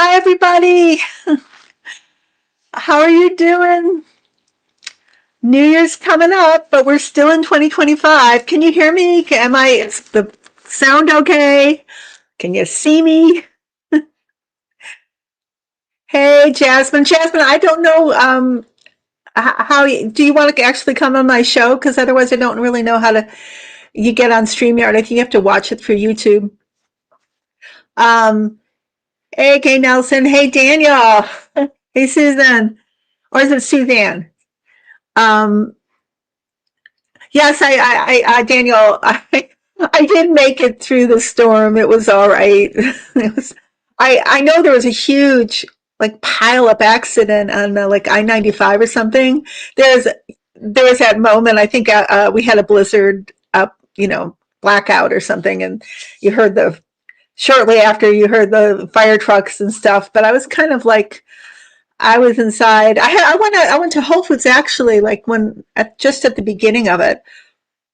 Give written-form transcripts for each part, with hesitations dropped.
Hi, everybody. How are you doing? New Year's coming up, but we're still in 2025. Can you hear me? Is the sound okay? Can you see me? Hey, Jasmine. Jasmine, I don't know, do you want to actually come on my show? Because otherwise I don't really know how to, you get on StreamYard. I think you have to watch it through YouTube. Um, hey, Kay Nelson. Hey, Daniel. Hey, Susan. Or is it Suzanne? Um, Yes, Daniel, I did make it through the storm. It was all right. It was, I know there was a huge like pile up accident on like I-95 or something. There's, there was that moment. I think we had a blizzard up, blackout or something, and you heard the shortly after you heard the fire trucks and stuff. But I was kind of like I was inside. I went to Whole Foods actually, like just at the beginning of it,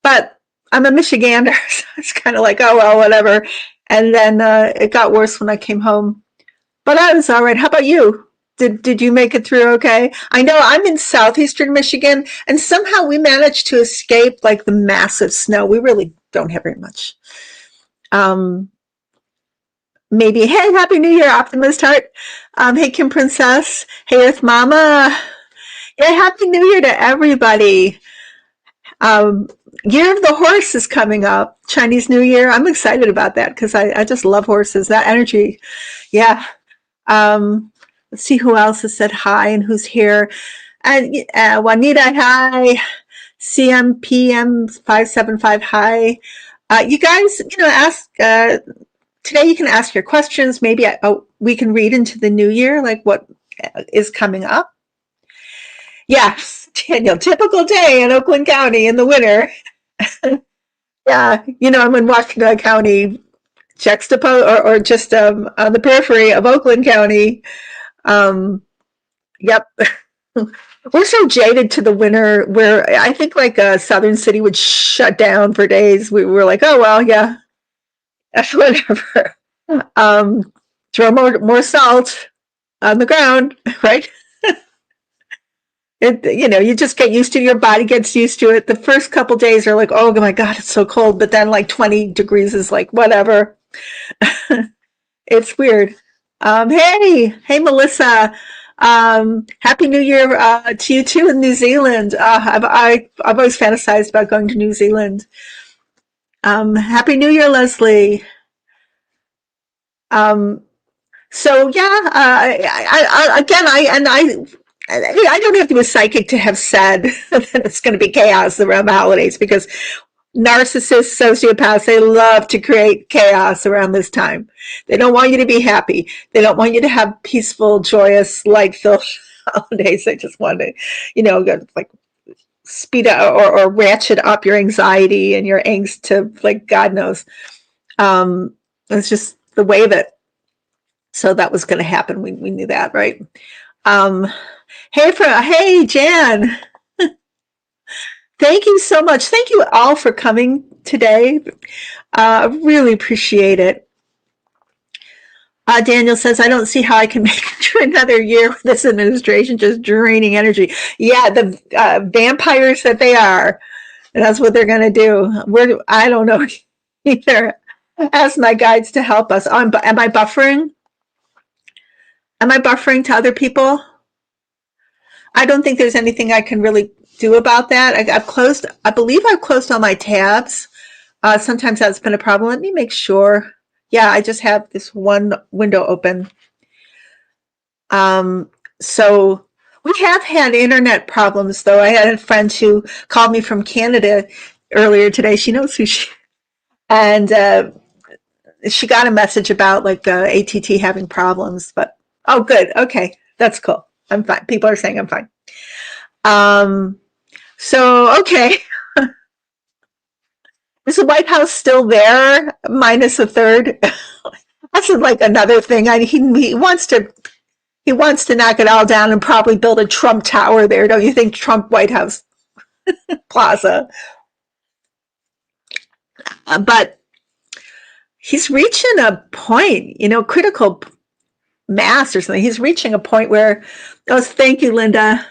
but I'm a Michigander, so it's kind of like, oh well, whatever. And then it got worse when I came home, but I was all right. How about you? Did you make it through okay? I know I'm in southeastern Michigan, and somehow we managed to escape like the massive snow. We really don't have very much. Um, Maybe, hey, Happy New Year, Optimist Heart. Hey, Kim Princess. Hey, Earth Mama. Yeah, Happy New Year to everybody. Um, Year of the Horse is coming up, Chinese New Year. I'm excited about that because I just love horses. That energy, yeah. Um, let's see who else has said hi and who's here. And Juanita, hi. CMPM575, hi. You guys, ask today. You can ask your questions. Maybe we can read into the new year, like what is coming up. Yes, Daniel, typical day in Oakland County in the winter. Yeah, I'm in Washington County, juxtaposed or just on the periphery of Oakland County. Um, yep. We're so jaded to the winter where I think like a southern city would shut down for days. We were like, oh, well, yeah, whatever. Um, Throw more salt on the ground, right? You just get used to it. Your body gets used to it. The first couple days are like, oh my God, it's so cold. But then like 20 degrees is like, whatever. It's weird. Hey, Melissa. Happy New Year to you too in New Zealand. I've always fantasized about going to New Zealand. Happy New Year, Leslie. Um, so yeah, again, I don't have to be a psychic to have said that it's going to be chaos around the holidays because narcissists, sociopaths, they love to create chaos around this time. They don't want you to be happy. They don't want you to have peaceful, joyous, light-filled holidays. They just want to, like speed up or ratchet up your anxiety and your angst to like God knows. It's just the way that so that was going to happen. We knew that, right? Um, hey, Jan. Thank you so much. Thank you all for coming today. I really appreciate it. Daniel says, I don't see how I can make it through another year with this administration just draining energy. Yeah, the vampires that they are. That's what they're going to do. I don't know either. Ask my guides to help us. Am I buffering? Am I buffering to other people? I don't think there's anything I can really do about that. I believe I've closed all my tabs. Sometimes that's been a problem. Let me make sure. Yeah, I just have this one window open. So we have had internet problems, though. I had a friend who called me from Canada earlier today. She knows who she, and she got a message about like ATT having problems. But oh, good. Okay, that's cool. I'm fine. People are saying I'm fine. Um, so okay. Is the White House still there, minus a third? That's like another thing. He wants to knock it all down and probably build a Trump Tower there. Don't you think? Trump White House Plaza. But he's reaching a point, critical. mass or something. He's reaching a point where, oh, thank you, Linda.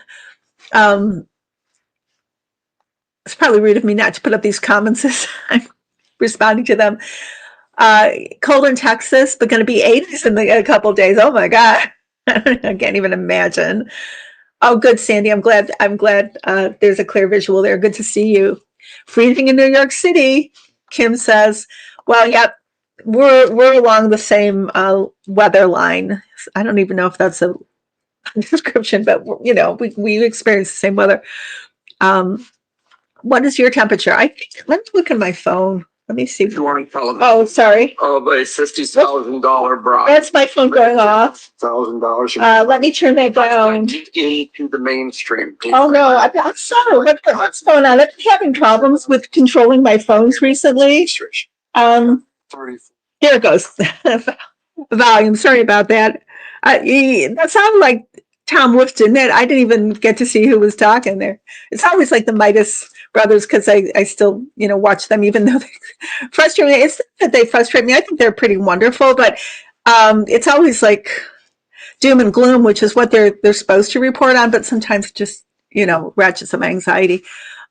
It's probably rude of me not to put up these comments as I'm responding to them. Cold in Texas, but going to be 80s in a couple of days. Oh my God. I can't even imagine. Oh, good, Sandy. I'm glad there's a clear visual there. Good to see you. Freezing in New York City, Kim says. Well, yep, we're along the same weather line. I don't even know if that's a description, but we experience the same weather. What is your temperature? I think. Let me look at my phone. Let me see. You want to tell them? Oh, sorry. Oh, but it's $50,000 bribe. That's my phone going off. $1,000. Let me turn that down. Into the mainstream. Oh no, I'm sorry. What's going on? I've been having problems with controlling my phones recently. There it goes. Volume. Sorry about that. That sounded like Tom Wolfe, didn't it? I didn't even get to see who was talking there. It's always like the Midas brothers because I still watch them even though they frustrate me. It's not that they frustrate me. I think they're pretty wonderful, but it's always like doom and gloom, which is what they're supposed to report on, but sometimes just ratchets some anxiety.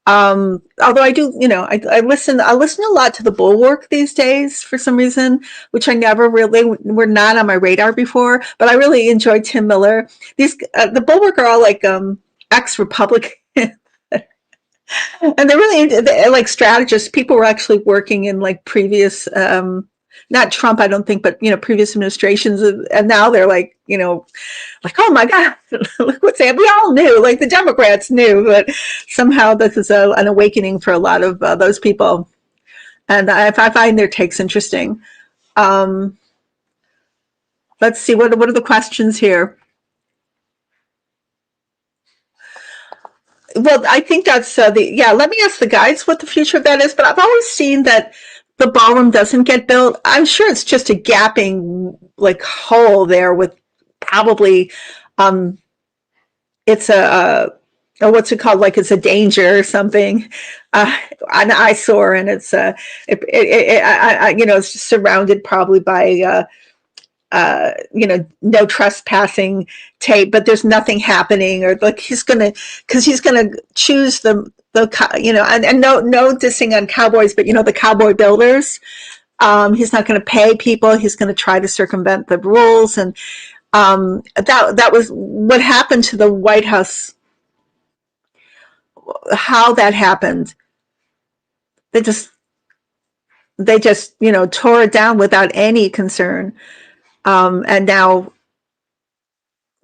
Although I do, I listen a lot to the Bulwark these days for some reason, which I never really were not on my radar before, but I really enjoy Tim Miller. These, the Bulwark are all like, ex-Republican and they're like strategists. People were actually working in like previous, not Trump, I don't think, but previous administrations, and now they're like, like, oh my God, look what's happening. We all knew, like the Democrats knew, but somehow this is an awakening for a lot of those people, and I find their takes interesting. Let's see, what are the questions here? Well, I think that's let me ask the guys what the future of that is, but I've always seen that the ballroom doesn't get built. I'm sure it's just a gapping like hole there with probably it's a what's it called, like it's a danger or something, an eyesore, and it's it's surrounded probably by no trespassing tape, but there's nothing happening, or like he's gonna choose the and no dissing on cowboys, but the cowboy builders. He's not going to pay people. He's going to try to circumvent the rules, and that was what happened to the White House. How that happened? They just tore it down without any concern, and now,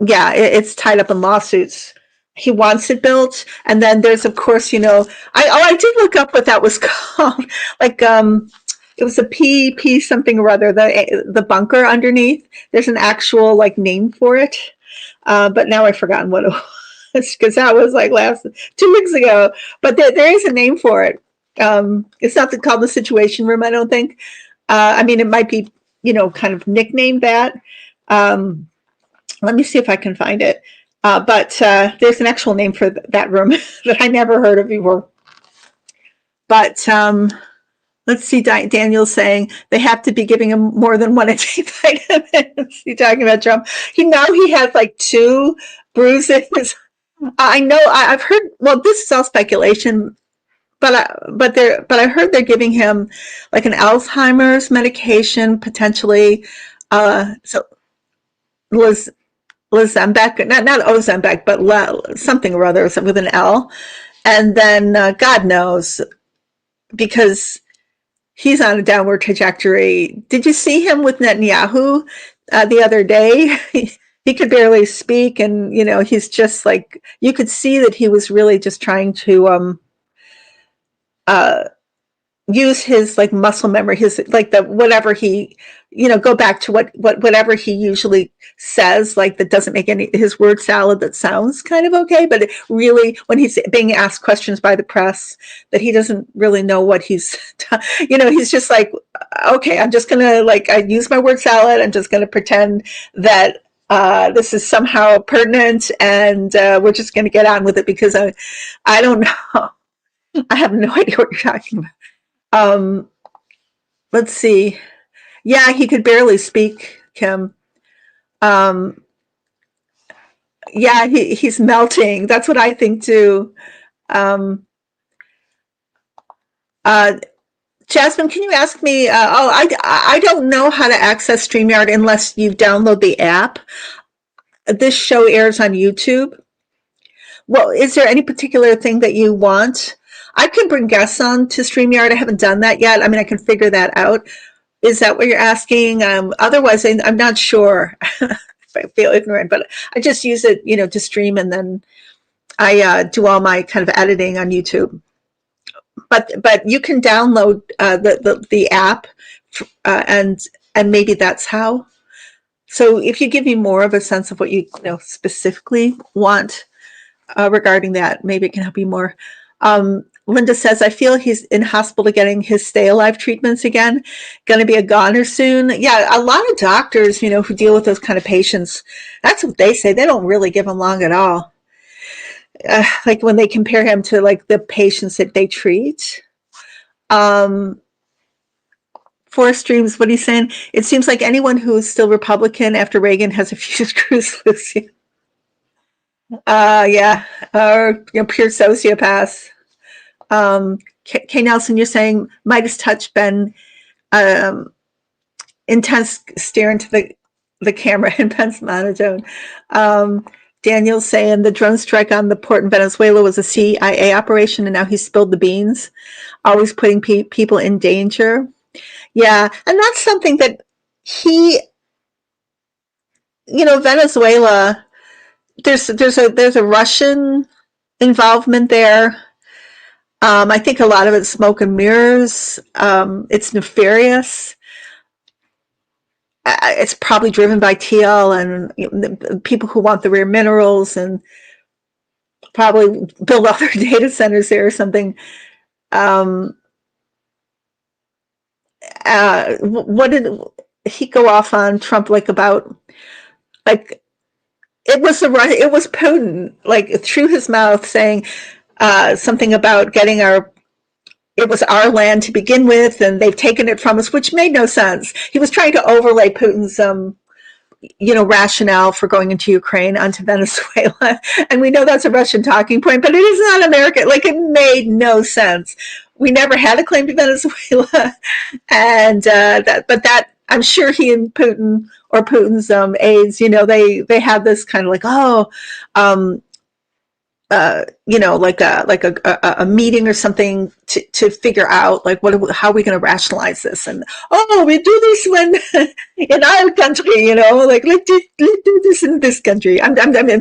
it's tied up in lawsuits. He wants it built, and then there's, of course, I did look up what that was called. Like, it was a P something or other. The bunker underneath. There's an actual like name for it, but now I've forgotten what it was because that was like 2 weeks ago. But there is a name for it. It's not called the Situation Room, I don't think. I mean, it might be kind of nicknamed that. Let me see if I can find it. But there's an actual name for that room that I never heard of before. But let's see, Daniel's saying they have to be giving him more than one a day vitamins. He's talking about Trump. He has like 2 bruises. I know I've heard, well, this is all speculation, but I heard they're giving him like an Alzheimer's medication potentially. So Lozembec, not Ozembec, but something or other with an L. And then God knows, because he's on a downward trajectory. Did you see him with Netanyahu the other day? He could barely speak, and he's just like, you could see that he was really just trying to use his like muscle memory, his like the whatever he go back to whatever he usually says, like that doesn't make his word salad that sounds kind of okay, but it really, when he's being asked questions by the press, that he doesn't really know what he's he's just like, okay, I'm just gonna, like, I use my word salad, I'm just gonna pretend that this is somehow pertinent, and we're just gonna get on with it, because I don't know. I have no idea what you're talking about. Let's see. Yeah, he could barely speak, Kim. Um, yeah, he's melting. That's what I think too. Um, uh, Jasmine, can you ask me? I don't know how to access StreamYard unless you download the app. This show airs on YouTube. Well, is there any particular thing that you want? I can bring guests on to StreamYard. I haven't done that yet. I mean, I can figure that out. Is that what you're asking? Otherwise, I'm not sure. If I feel ignorant, but I just use it, to stream, and then I do all my kind of editing on YouTube. But you can download the app, and maybe that's how. So if you give me more of a sense of what you specifically want regarding that, maybe it can help you more. Linda says, I feel he's in hospital getting his stay alive treatments again. Going to be a goner soon. Yeah, a lot of doctors, who deal with those kind of patients, that's what they say. They don't really give him long at all. Like when they compare him to like the patients that they treat. Forest Dreams, what he's saying, it seems like anyone who's still Republican after Reagan has a few screws loose. Yeah, or pure sociopaths. Kay Nelson, you're saying Midas touch Ben, intense stare into the camera in Ben's monotone. Daniel's saying the drone strike on the port in Venezuela was a CIA operation, and now he spilled the beans, always putting people in danger. Yeah, and that's something that he, Venezuela. There's a Russian involvement there. I think a lot of it's smoke and mirrors. It's nefarious. It's probably driven by TL and people who want the rare minerals, and probably build other data centers there or something. What did he go off on Trump about? Like it was Putin, like through his mouth, saying something about getting it was our land to begin with, and they've taken it from us, which made no sense. He was trying to overlay Putin's, rationale for going into Ukraine onto Venezuela. And we know that's a Russian talking point, but it is not American. Like, it made no sense. We never had a claim to Venezuela. And that, I'm sure he and Putin, or Putin's aides, they had this kind of like a meeting or something to figure out how are we going to rationalize this, and we do this when in our country, let's do this in this country. I'm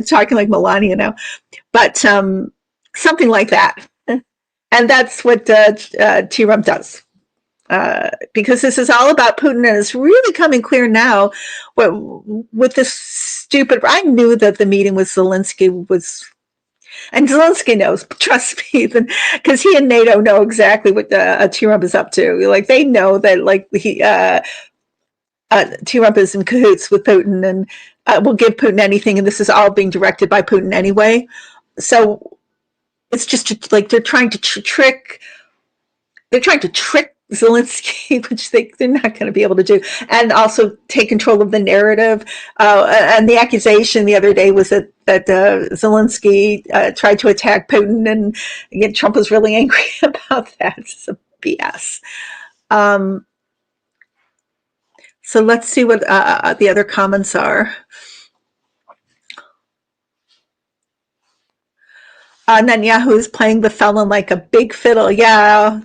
talking like Melania now, but something like that, and that's what T-Rump does. Because this is all about Putin, and it's really coming clear now with this stupid. I knew that the meeting with Zelensky was. And Zelensky knows, trust me, because he and NATO know exactly what T-Rump is up to. Like, they know that, T-Rump is in cahoots with Putin, and will give Putin anything, and this is all being directed by Putin anyway. So it's just they're trying to trick Zelensky, which they're not going to be able to do, and also take control of the narrative. And the accusation the other day was that Zelensky tried to attack Putin, and again, Trump was really angry about that. It's a BS. So let's see what the other comments are. Netanyahu is playing the felon like a big fiddle. Yeah.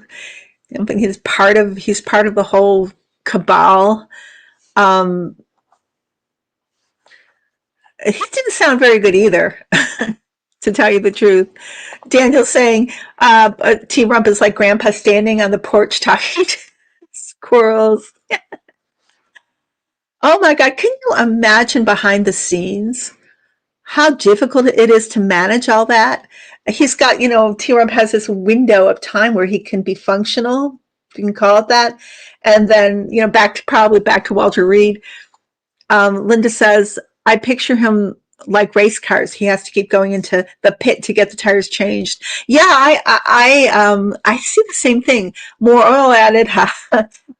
He's part of the whole cabal. He didn't sound very good either, to tell you the truth. Daniel's saying T-Rump is like Grandpa standing on the porch talking to squirrels. Oh my God, can you imagine behind the scenes how difficult it is to manage all that? He's got, T-Rump has this window of time where he can be functional, if you can call it that. And then, probably back to Walter Reed. Linda says, I picture him like race cars. He has to keep going into the pit to get the tires changed. Yeah, I see the same thing. More oil added.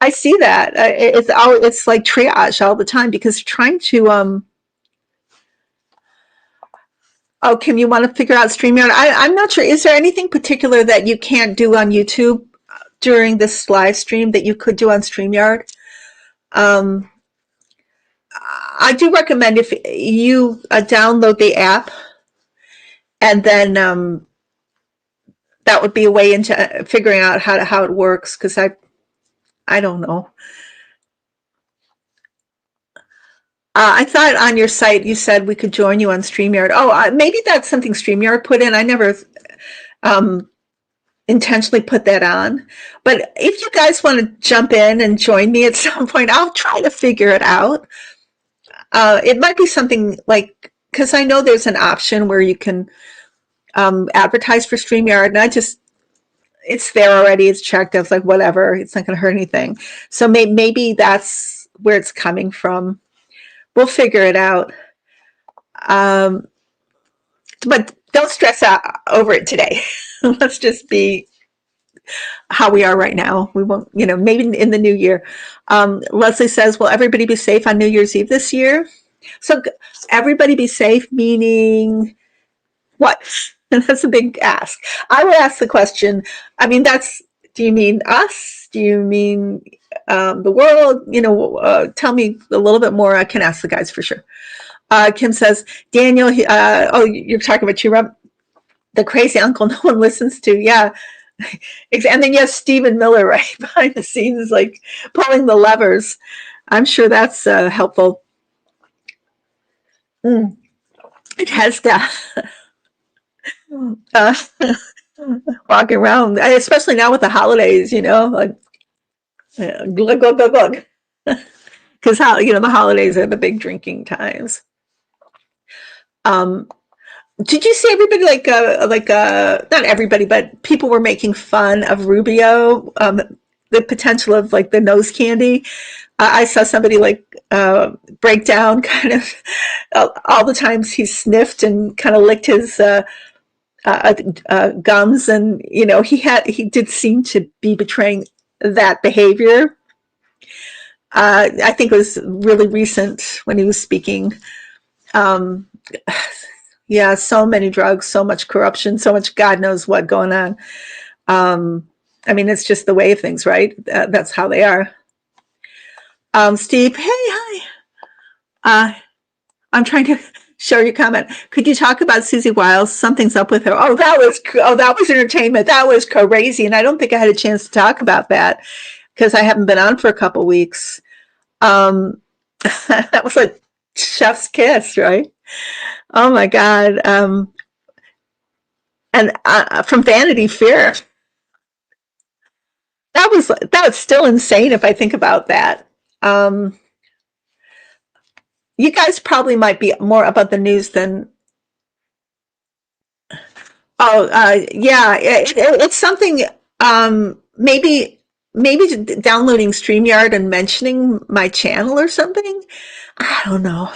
I see that. It's like triage all the time, because trying to, Oh, Kim, you want to figure out StreamYard? I'm not sure. Is there anything particular that you can't do on YouTube during this live stream that you could do on StreamYard? Um, I do recommend if you download the app, and then that would be a way into figuring out how it works, because I don't know. I thought on your site you said we could join you on StreamYard. Oh, maybe that's something StreamYard put in. I never intentionally put that on. But if you guys want to jump in and join me at some point, I'll try to figure it out. It might be something like, because I know there's an option where you can advertise for StreamYard, and it's there already. It's checked. I was like, whatever, it's not going to hurt anything. So maybe that's where it's coming from. We'll figure it out. But don't stress out over it today. Let's just be how we are right now. We won't, maybe in the new year. Leslie says, will everybody be safe on New Year's Eve this year? So everybody be safe, meaning what? That's a big ask. I would ask the question, do you mean us? Do you mean the world? Tell me a little bit more. I can ask the guys for sure. Kim says, Daniel, you're talking about Chirub, the crazy uncle no one listens to. Yeah. And then you have Stephen Miller right behind the scenes, like pulling the levers. I'm sure that's helpful. It has to. Walking around, especially now with the holidays, like glug. Because the holidays are the big drinking times. Did you see everybody not everybody, but people were making fun of Rubio, the potential of like the nose candy? I saw somebody break down kind of all the times he sniffed and kind of licked his gums, and he did seem to be betraying that behavior. I think it was really recent when he was speaking. Yeah, so many drugs, so much corruption, so much God knows what going on. It's just the way of things, right? That's how they are. Steve, hey, hi. I'm trying to show your comment. Could you talk about Susie Wiles? Something's up with her. That was entertainment. That was crazy, and I don't think I had a chance to talk about that because I haven't been on for a couple weeks. That was like chef's kiss, right? Oh my God. And from Vanity Fair. That was still insane if I think about that. You guys probably might be more about the news than. Yeah, it's something. Maybe downloading StreamYard and mentioning my channel or something. I don't know.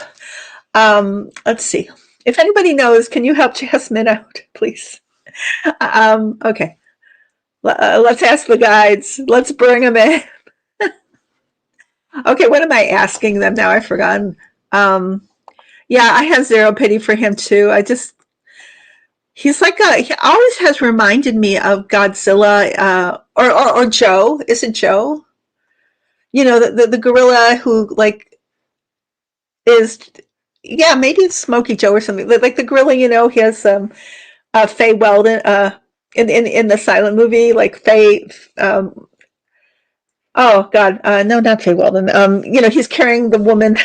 Let's see. If anybody knows, can you help Jasmine out, please? Okay. Let's ask the guides. Let's bring them in. Okay, what am I asking them now? I've forgotten. Yeah, I have zero pity for him too. He's he always has reminded me of Godzilla, or Joe. Is it Joe? The gorilla who is, yeah, maybe it's Smokey Joe or something. Like the gorilla, he has Faye Weldon in the silent movie, like Faye. Oh God, no, not Faye Weldon. He's carrying the woman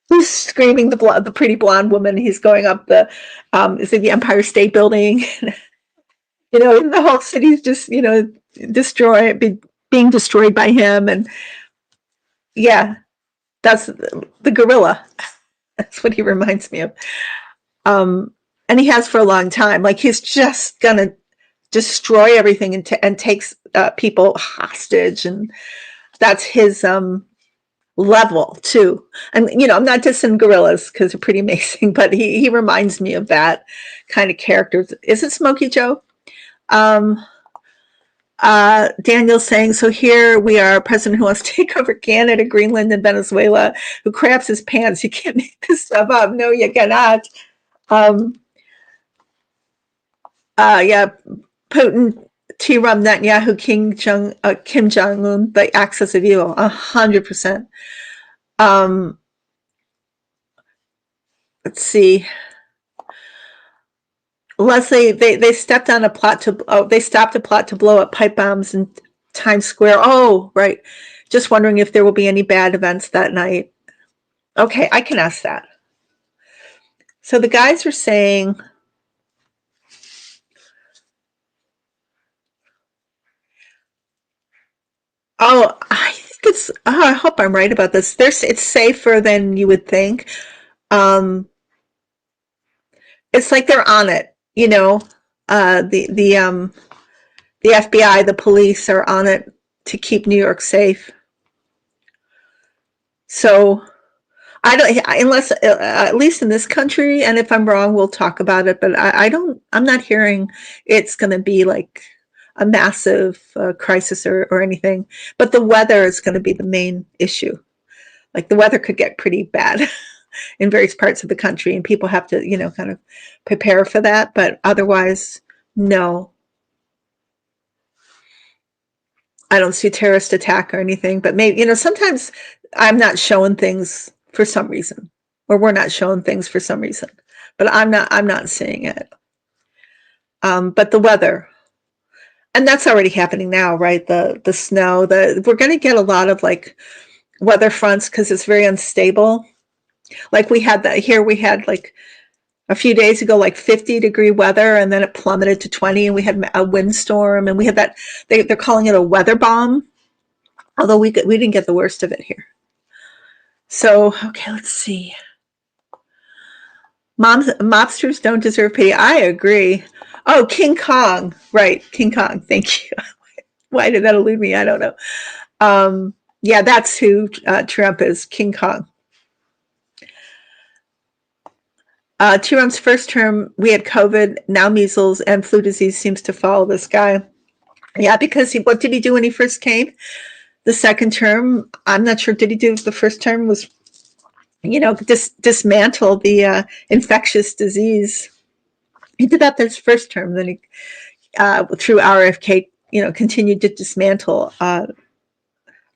who's screaming, the pretty blonde woman. He's going up is it the Empire State Building? The whole city's just being destroyed by him, and yeah, that's the gorilla. That's what he reminds me of. And he has for a long time. Like he's just gonna destroy everything and takes people hostage, and that's his level too. And I'm not dissing gorillas because they're pretty amazing, but he reminds me of that kind of character. Is it Smokey Joe? Daniel's saying, so here we are, a president who wants to take over Canada, Greenland, and Venezuela, who craps his pants. You can't make this stuff up. No, you cannot. Um, yeah, Putin, T-Rum, Netanyahu, Kim Jong-un, the axis of evil, 100%. Let's see. Leslie, they stepped on a plot they stopped a plot to blow up pipe bombs in Times Square. Oh, right. Just wondering if there will be any bad events that night. Okay, I can ask that. So the guys were saying, oh, I think I hope I'm right about this. It's safer than you would think. Um, it's like they're on it, you know. The FBI, the police are on it to keep New York safe. So I don't, unless at least in this country, and if I'm wrong, we'll talk about it. But I'm not hearing it's going to be like a massive crisis or anything. But the weather is going to be the main issue. Like the weather could get pretty bad in various parts of the country, and people have to, kind of prepare for that. But otherwise, no, I don't see a terrorist attack or anything. But maybe, sometimes I'm not showing things for some reason, or we're not showing things for some reason. But I'm not seeing it. But the weather, and that's already happening now, right? The snow, we're going to get a lot of like weather fronts because it's very unstable. Like we had that here, we had like a few days ago, like 50-degree weather, and then it plummeted to 20, and we had a windstorm, and we had that. They're calling it a weather bomb, although we didn't get the worst of it here. So okay, let's see. Mobsters don't deserve pity. I agree. Oh, King Kong, right? King Kong. Thank you. Why did that elude me? I don't know. Yeah, that's who Trump is. King Kong. Trump's first term, we had COVID, now measles and flu disease seems to follow this guy. Yeah, because what did he do when he first came? The second term, I'm not sure. Did he do the first term was, dismantle the infectious disease. He did that this first term. Then he, through RFK, continued to dismantle our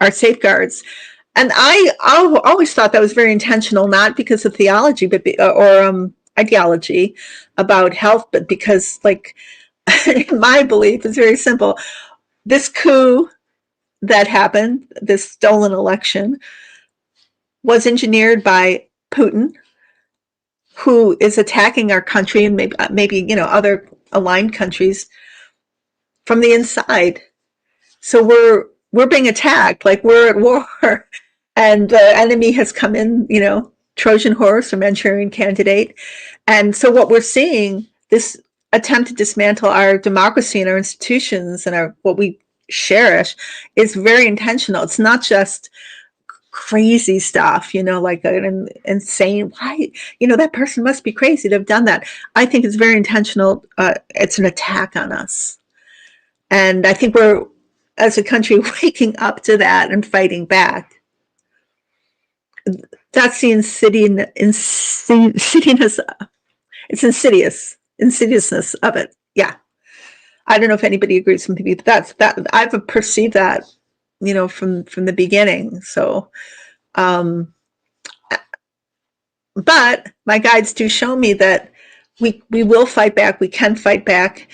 safeguards. And I always thought that was very intentional, not because of theology, but or ideology about health, but because, like, my belief is very simple. This coup that happened, this stolen election, was engineered by Putin, who is attacking our country and maybe other aligned countries from the inside. So we're being attacked, like we're at war, and the enemy has come in, Trojan horse or Manchurian candidate. And so what we're seeing, this attempt to dismantle our democracy and our institutions and what we cherish, is very intentional. It's not just crazy stuff, like an insane, why, that person must be crazy to have done that. I think it's very intentional. It's an attack on us. And I think we're, as a country, waking up to that and fighting back. That's the insidiousness. It's insidiousness of it. Yeah. I don't know if anybody agrees with me, but that I've perceived that, from the beginning. So, but my guides do show me that we will fight back. We can fight back,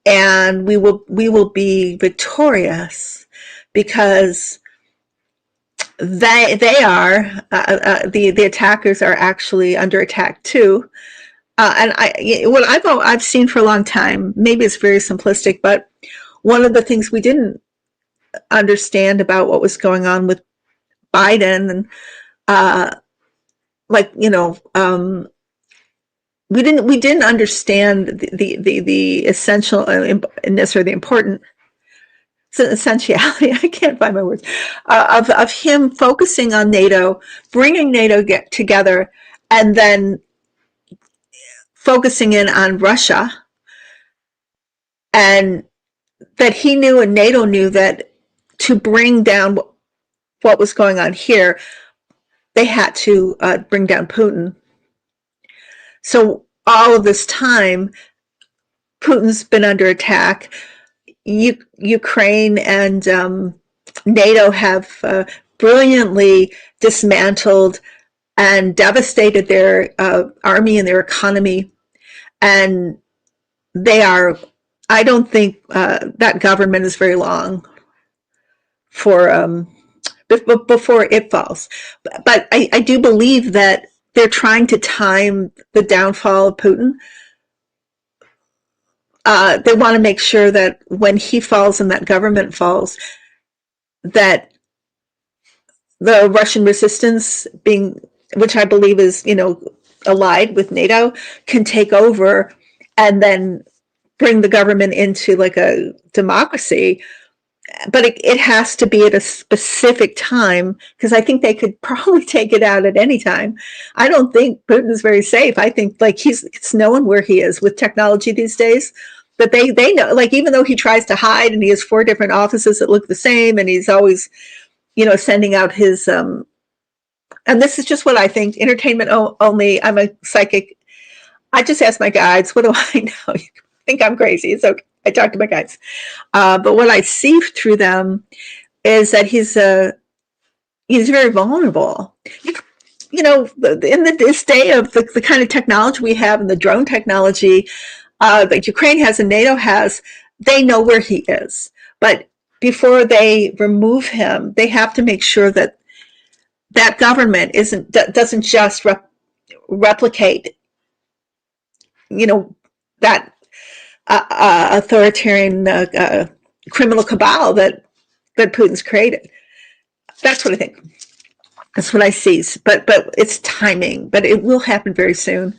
and we will be victorious, because they are the attackers are actually under attack too. And what I've seen for a long time, maybe it's very simplistic, but one of the things we didn't understand about what was going on with Biden, and we didn't understand the essentialness or the important essentiality. I can't find my words, of him focusing on NATO, bringing NATO together, and then focusing in on Russia, and that he knew and NATO knew that to bring down what was going on here, they had to bring down Putin. So all of this time, Putin's been under attack. Ukraine and NATO have brilliantly dismantled and devastated their army and their economy. And I don't think that government is very long for before it falls. But I do believe that they're trying to time the downfall of Putin. They want to make sure that when he falls and that government falls, that the Russian resistance, which I believe is, allied with NATO, can take over and then bring the government into like a democracy. But it has to be at a specific time, because I think they could probably take it out at any time. I don't think Putin is very safe. I think like it's known where he is with technology these days. But they know, like, even though he tries to hide and he has 4 different offices that look the same, and he's always, sending out his and this is just what I think, entertainment only. I'm a psychic. I just ask my guides, what do I know? You think I'm crazy. It's okay. I talk to my guides. But what I see through them is that he's very vulnerable. In this day of the kind of technology we have and the drone technology that Ukraine has and NATO has, they know where he is. But before they remove him, they have to make sure that that government doesn't just replicate, that authoritarian criminal cabal that Putin's created. That's what I think. That's what I see. But it's timing. But it will happen very soon.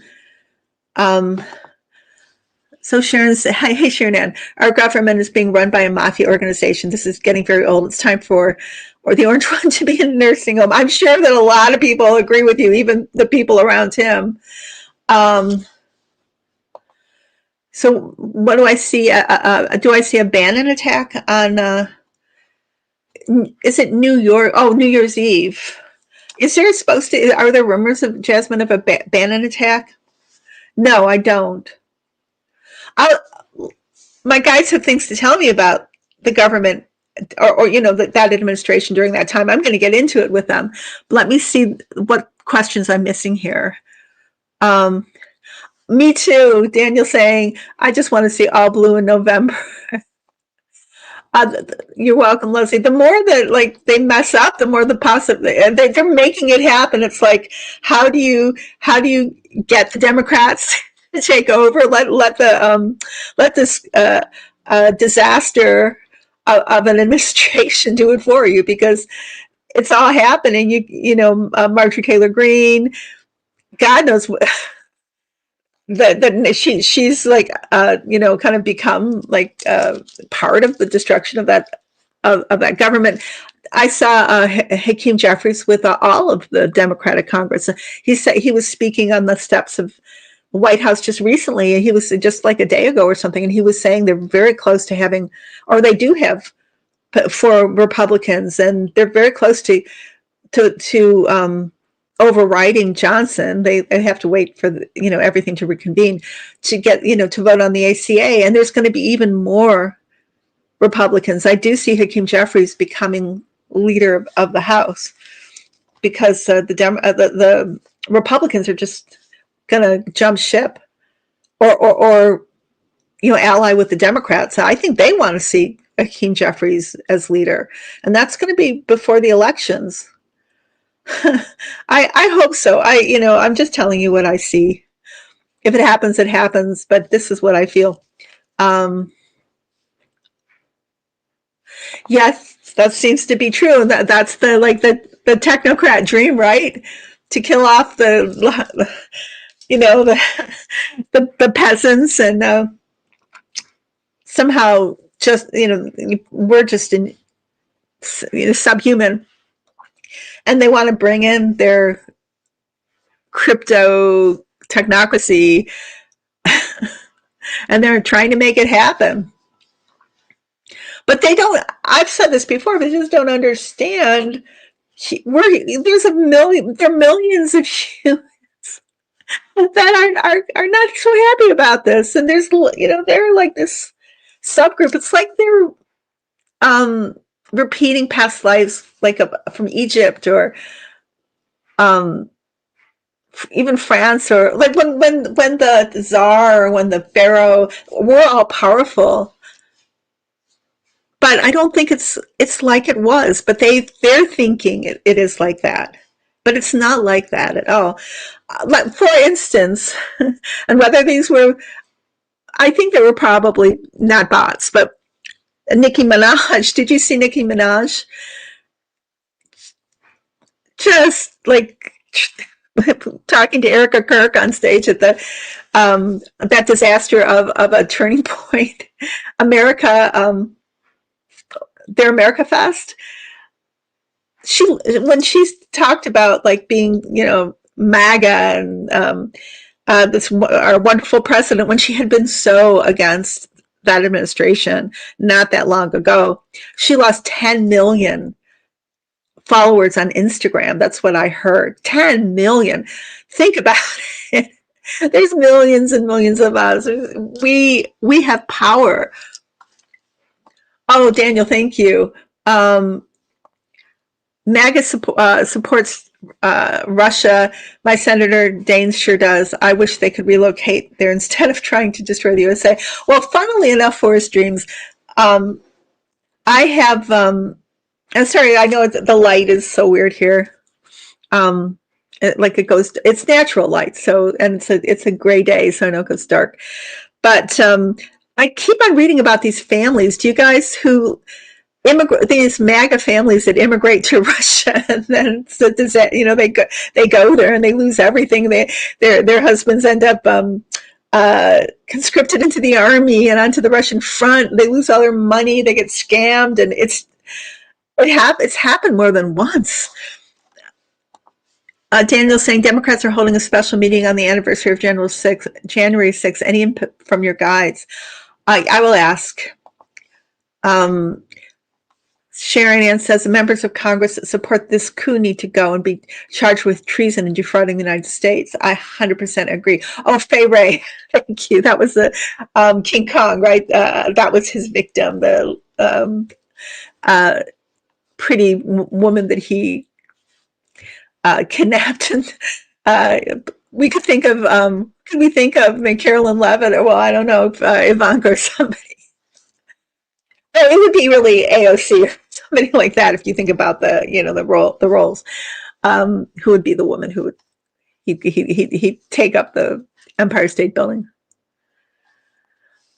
So Sharon said, hey Sharon Ann, our government is being run by a mafia organization. This is getting very old. It's time for the orange one to be in a nursing home. I'm sure that a lot of people agree with you, even the people around him. So what do I see? Do I see a Bannon attack on, is it New York? Oh, New Year's Eve. Are there rumors of, Jasmine, of a Bannon attack? No, I don't. My guides have things to tell me about the government or that administration during that time. I'm going to get into it with them. Let me see what questions I'm missing here. Me too. Daniel saying, I just want to see all blue in November. You're welcome, Leslie. The more that they mess up, the more the they're making it happen. It's like, how do you get the Democrats to take over? Let this disaster of an administration do it for you, because it's all happening. Marjorie Taylor Greene, God knows what. That she's like kind of become like part of the destruction of that government. I saw Hakeem Jeffries with all of the Democratic Congress. He said he was speaking on the steps of the White House just recently. He was just like a day ago or something, and he was saying they're very close to having, or they do have, for Republicans, and they're very close to overriding Johnson. They have to wait for everything to reconvene to get to vote on the ACA, and there's going to be even more Republicans. I do see Hakeem Jeffries becoming leader of the House, because the Republicans are just going to jump ship or ally with the Democrats. I think they want to see Hakeem Jeffries as leader, and that's going to be before the elections. I hope so. I'm just telling you what I see. If it happens, it happens. But this is what I feel. Yes, that seems to be true. That's the technocrat dream, right? To kill off the peasants, and somehow just we're just subhuman. And they want to bring in their crypto technocracy, and they're trying to make it happen. But they don't. I've said this before, but they just don't understand. There are millions of humans that are not so happy about this. And there's, they're like this subgroup. It's like they're repeating past lives, like from Egypt or even France, or like when the Tsar or when the Pharaoh were all powerful. But I don't think it's like it was. But they're thinking it is like that. But it's not like that at all. Like, for instance, and whether these were, I think they were probably not bots, but Nicki Minaj. Did you see Nicki Minaj? Just like talking to Erica Kirk on stage at the that disaster of a Turning Point America, their America Fest. When she talked about like being, MAGA and this our wonderful president, when she had been so against that administration not that long ago, she lost 10 million followers on Instagram. That's what I heard. 10 million. Think about it. There's millions and millions of us. We have power. Oh, Daniel, thank you. MAGA supports Russia. My Senator Daines sure does. I wish they could relocate there instead of trying to destroy the USA. Well, funnily enough, Forest Dreams, I have, I'm sorry, I know the light is so weird here. It's natural light. So, and it's a gray day, so I know it goes dark. But I keep on reading about these families. Do you guys who immigrate, these MAGA families that immigrate to Russia, and then they go there and they lose everything. Their husbands end up conscripted into the army and onto the Russian front. They lose all their money. They get scammed, and it's happened more than once. Daniel's saying Democrats are holding a special meeting on the anniversary of January 6th. Any input from your guides? I will ask. Sharon Ann says the members of Congress that support this coup need to go and be charged with treason and defrauding the United States. I 100% agree. Oh, Fay Ray, thank you. That was the King Kong, right? That was his victim, the pretty woman that he kidnapped. And we could think of, Carolyn Levitt, or, well, I don't know, if Ivanka or somebody. It would be really AOC or somebody like that if you think about the roles. Who would be the woman who would he'd take up the Empire State Building?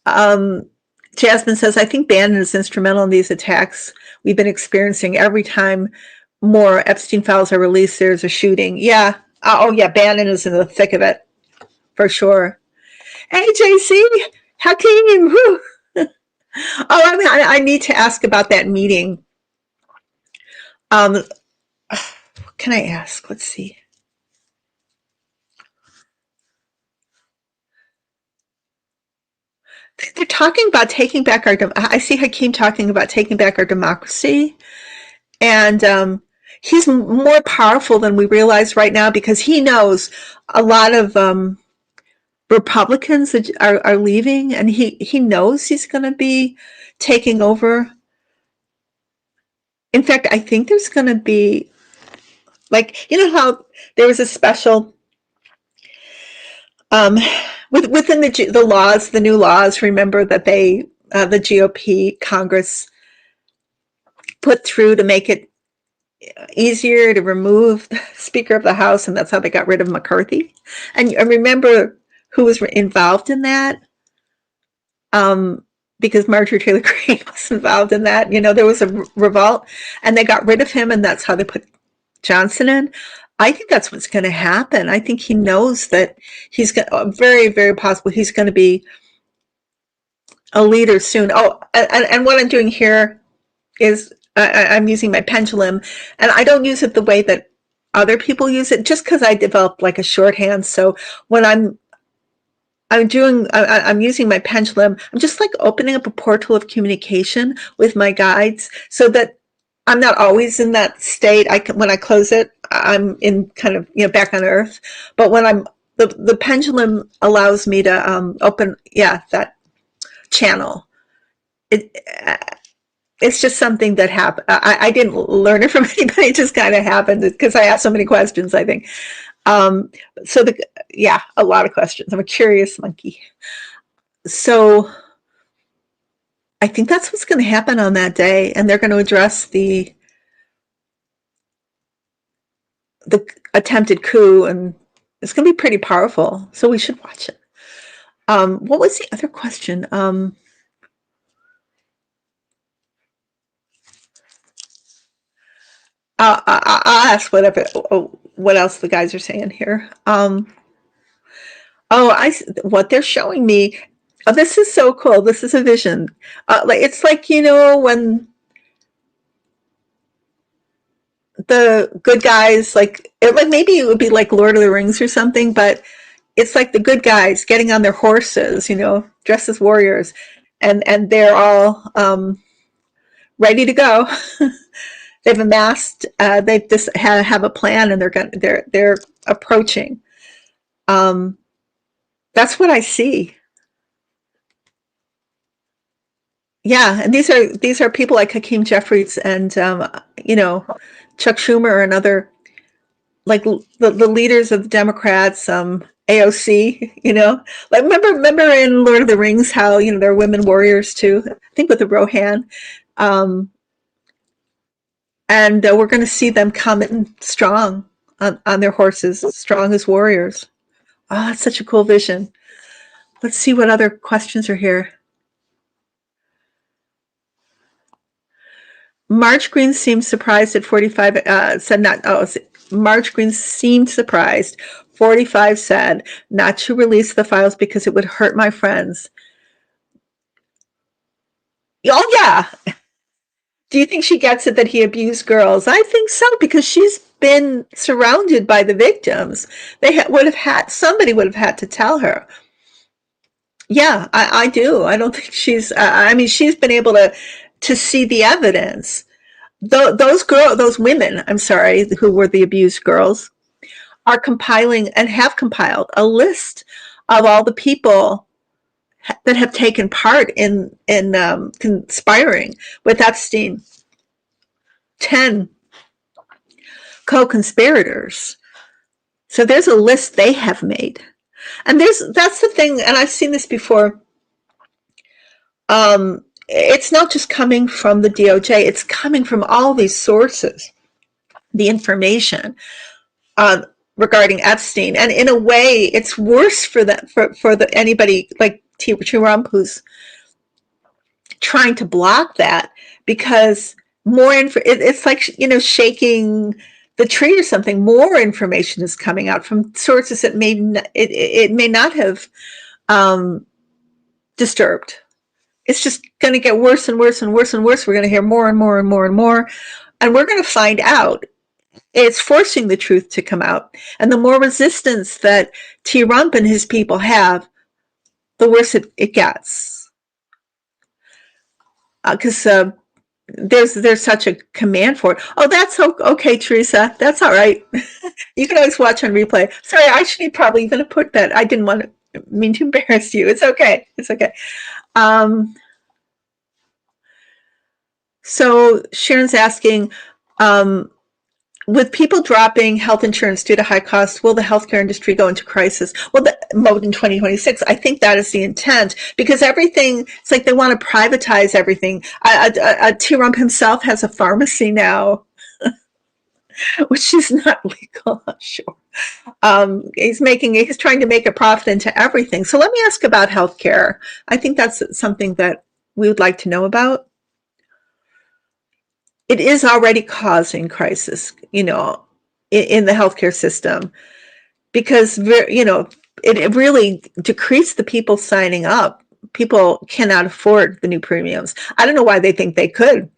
Jasmine says, I think Bannon is instrumental in these attacks we've been experiencing. Every time more Epstein files are released, there's a shooting. Yeah. Oh yeah, Bannon is in the thick of it for sure. Hey JC, Hakeem. Whew. Oh, I need to ask about that meeting. What can I ask? Let's see. They're talking about taking back our. I see Hakeem talking about taking back our democracy, and he's more powerful than we realize right now because he knows a lot of Republicans are leaving, and he knows he's going to be taking over. In fact, I think there's going to be, like, how there was a special within the laws, the new laws. Remember that the GOP Congress put through to make it easier to remove the Speaker of the House, and that's how they got rid of McCarthy. And remember who was involved in that? Because Marjorie Taylor Greene was involved in that. There was a revolt, and they got rid of him, and that's how they put Johnson in. I think that's what's going to happen. I think he knows that he's very, very possible he's going to be a leader soon. Oh, and what I'm doing here is I'm using my pendulum, and I don't use it the way that other people use it, just because I developed like a shorthand. So when I'm using my pendulum, I'm just like opening up a portal of communication with my guides, so that I'm not always in that state. When I close it, I'm in kind of, back on earth. But when I'm the pendulum allows me to open, that channel. It's just something that happened. I didn't learn it from anybody. It just kind of happened because I asked so many questions, I think. So a lot of questions. I'm a curious monkey. So I think that's what's going to happen on that day. And they're going to address the attempted coup, and it's going to be pretty powerful. So we should watch it. What was the other question? I'll ask what else the guys are saying here. What they're showing me. Oh, this is so cool. This is a vision. It's like, when the good guys, like maybe it would be like Lord of the Rings or something, but it's like the good guys getting on their horses, dressed as warriors, and they're all ready to go. They've amassed. They just have a plan, and they're approaching. That's what I see. Yeah, and these are people like Hakeem Jeffries and Chuck Schumer and other, like the leaders of the Democrats, AOC. Like remember in Lord of the Rings how there are women warriors too. I think with the Rohan. And we're going to see them coming strong on their horses, strong as warriors. Oh, that's such a cool vision. Let's see what other questions are here. Marge Green seemed surprised at 45. Said not. Oh, Marge Green seemed surprised. 45 said not to release the files because it would hurt my friends. Oh yeah. Do you think she gets it that he abused girls? I think so, because she's been surrounded by the victims. Somebody would have had to tell her. Yeah, I do. I don't think she's. She's been able to see the evidence. Those women, I'm sorry, who were the abused girls, are compiling and have compiled a list of all the people that have taken part in conspiring with Epstein. 10 co-conspirators. So there's a list they have made. And that's the thing, and I've seen this before. It's not just coming from the DOJ, it's coming from all these sources, the information regarding Epstein. And in a way, it's worse for anybody like Trump who's trying to block that, because it's like, shaking the tree or something. More information is coming out from sources that may not have disturbed. It's just going to get worse and worse and worse and worse. We're going to hear more and more and more and more, and we're going to find out. It's forcing the truth to come out, and the more resistance that Trump and his people have, the worse it gets. Because there's such a command for it. Oh, that's okay, Teresa. That's all right. You can always watch on replay. Sorry, I should probably even have put that. I didn't mean to embarrass you. It's okay. It's okay. So Sharon's asking, with people dropping health insurance due to high costs, will the healthcare industry go into crisis? Well, the mode in 2026, I think that is the intent, because everything, it's like they want to privatize everything. Trump himself has a pharmacy now, which is not legal, I'm sure. He's trying to make a profit into everything. So let me ask about healthcare. I think that's something that we would like to know about. It is already causing crisis, in the healthcare system, because, it really decreased the people signing up. People cannot afford the new premiums. I don't know why they think they could.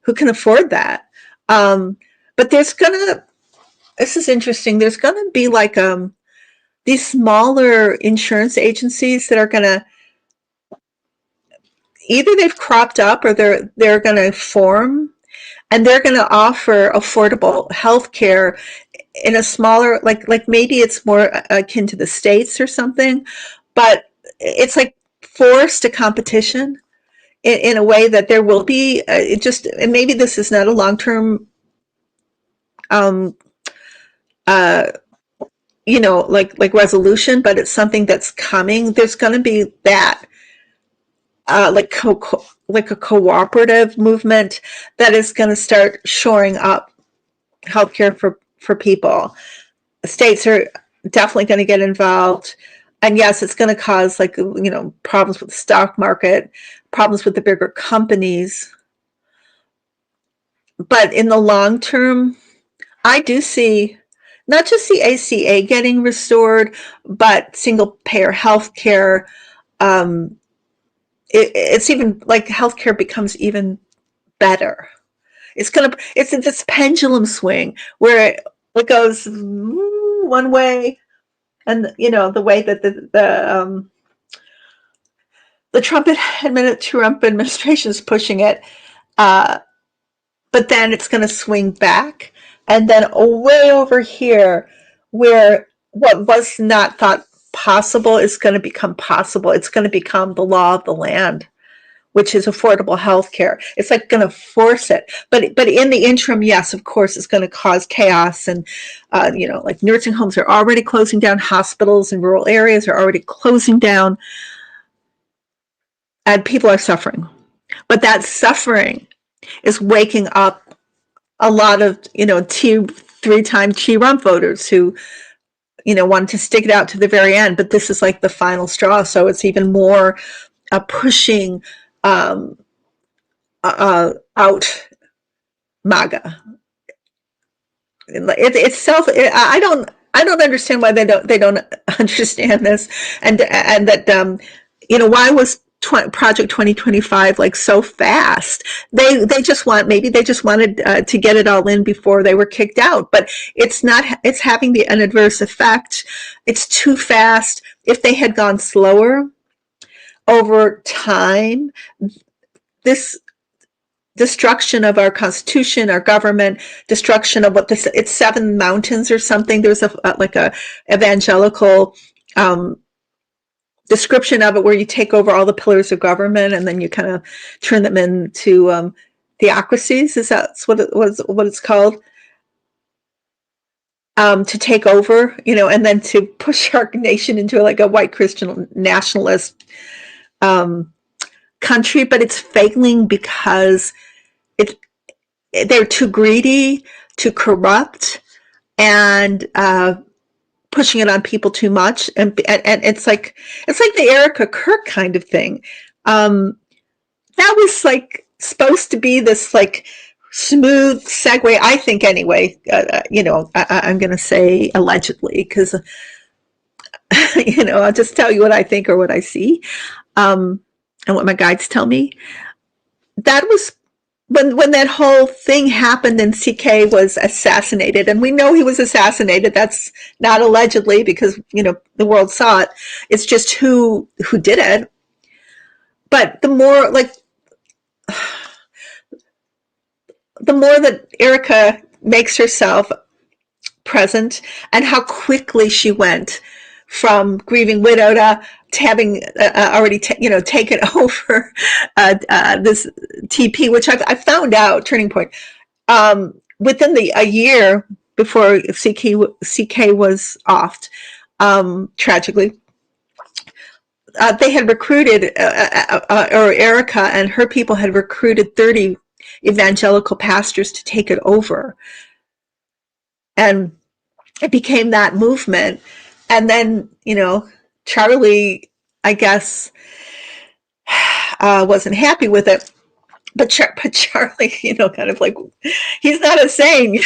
Who can afford that? But this is interesting. There's going to be like these smaller insurance agencies that are going to, either they've cropped up or they're going to form, and they're going to offer affordable health care in a smaller, like maybe it's more akin to the States or something, but it's like forced a competition in a way that there will be, it just, and maybe this is not a long-term, um, uh, like resolution, but it's something that's coming. There's going to be that, like like a cooperative movement that is going to start shoring up healthcare for people. States are definitely going to get involved, and yes, it's going to cause, like, problems with the stock market, problems with the bigger companies. But in the long term, I do see not just the ACA getting restored, but single payer healthcare. Um, it's even like healthcare becomes even better. It's this pendulum swing where it goes one way, and the way that the Trump administration is pushing it, but then it's going to swing back, and then way over here, where what was not thought possible is going to become possible. It's going to become the law of the land, which is affordable health care. It's like going to force it. But in the interim, yes, of course, it's going to cause chaos. And, like nursing homes are already closing down, hospitals in rural areas are already closing down, and people are suffering. But that suffering is waking up a lot of, three-time Trump voters who, wanted to stick it out to the very end. But this is like the final straw. So it's even more pushing out MAGA. I don't understand why they don't understand this, and that why was Project 2025 like so fast? Maybe they just wanted to get it all in before they were kicked out, but it's not. It's having an adverse effect. It's too fast. If they had gone slower over time, this destruction of our constitution, our government, destruction of it's seven mountains or something. There's a evangelical description of it where you take over all the pillars of government and then you kind of turn them into theocracies. Is that what it's called? To take over, and then to push our nation into like a white Christian nationalist country, but it's failing because they're too greedy, too corrupt, and pushing it on people too much. And it's like the Erica Kirk kind of thing. That was like supposed to be this like smooth segue, I think, anyway. I'm going to say allegedly, because I'll just tell you what I think or what I see, and what my guides tell me. That was when that whole thing happened and CK was assassinated, and we know he was assassinated. That's not allegedly, because the world saw it. It's just who did it. But the more that Erica makes herself present, and how quickly she went from grieving widow to having already taken over this TP, which I found out, Turning Point, within a year before CK was offed, tragically. They had recruited, or Erica and her people had recruited 30 evangelical pastors to take it over. And it became that movement. And then, Charlie, I guess, wasn't happy with it. But Charlie, kind of like, he's not a saint.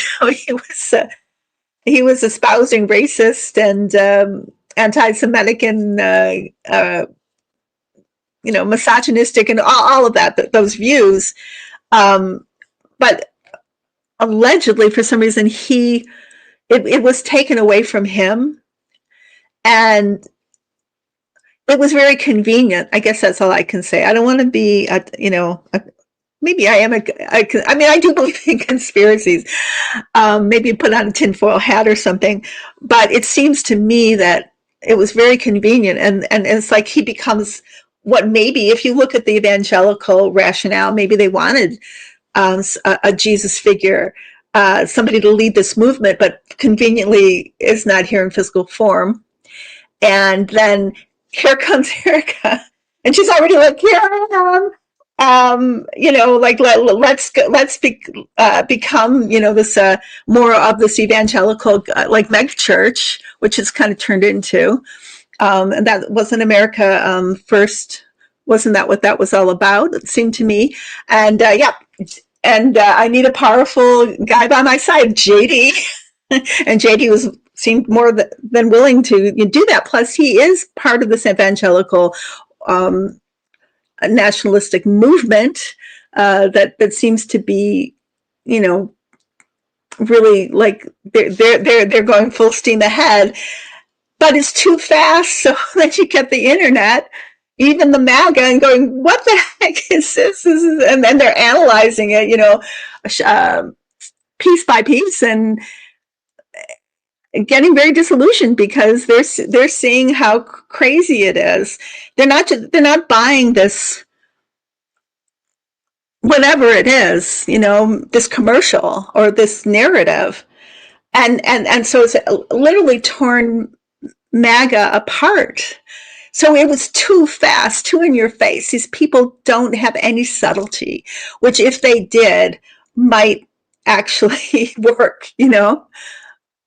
He was espousing racist and anti-Semitic and misogynistic and all of those views. But allegedly, for some reason, it was taken away from him. And it was very convenient. I guess that's all I can say. I don't want to be, maybe I am I mean, I do believe in conspiracies. Maybe put on a tinfoil hat or something. But it seems to me that it was very convenient. And it's like he becomes what maybe, if you look at the evangelical rationale, maybe they wanted a Jesus figure, somebody to lead this movement, but conveniently is not here in physical form. And then here comes Erica, and she's already like, here I am. Like become, this more of this evangelical like meg church, which is kind of turned into, and that wasn't America first. Wasn't that what that was all about? It seemed to me, and yeah, and I need a powerful guy by my side, JD, and JD seemed more than willing to do that. Plus, he is part of this evangelical nationalistic movement that seems to be, really like they're going full steam ahead, but it's too fast. So then you get the internet, even the MAGA, and going, "What the heck is this?" And then they're analyzing it, piece by piece, and getting very disillusioned because they're seeing how crazy it is. They're not buying this, whatever it is, this commercial or this narrative, and so it's literally torn MAGA apart. So it was too fast, too in your face. These people don't have any subtlety, which if they did might actually work,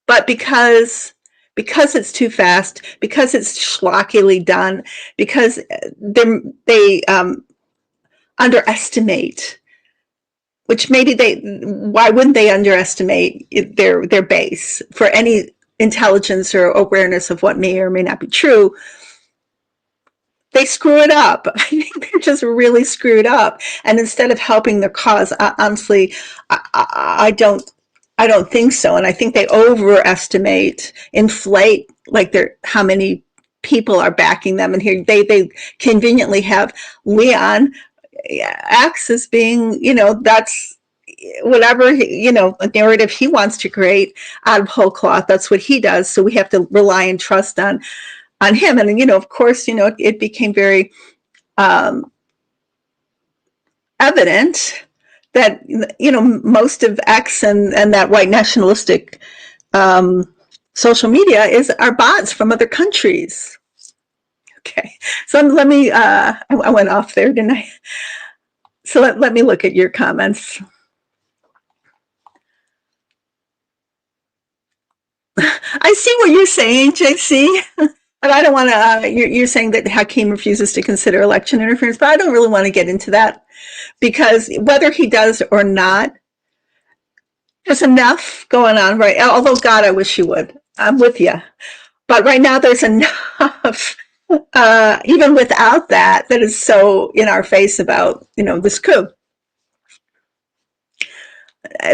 but because it's too fast, because it's schlockily done, because they underestimate, which maybe why wouldn't they underestimate their base for any intelligence or awareness of what may or may not be true? They screw it up. I think they're just really screwed up. And instead of helping their cause, honestly, I don't think so. And I think they overestimate, inflate, like how many people are backing them. And here they conveniently have Leon X as being, that's whatever, a narrative he wants to create out of whole cloth. That's what he does. So we have to rely and trust on him. And, of course, it became very evident that, most of X and that white nationalistic social media are bots from other countries. Okay. So let me, I went off there, didn't I? So let me look at your comments. I see what you're saying, JC. But I don't want to, you're saying that Hakeem refuses to consider election interference, but I don't really want to get into that, because whether he does or not, there's enough going on, right? Although, God, I wish you would. I'm with you. But right now, there's enough, even without that is so in our face about, this coup.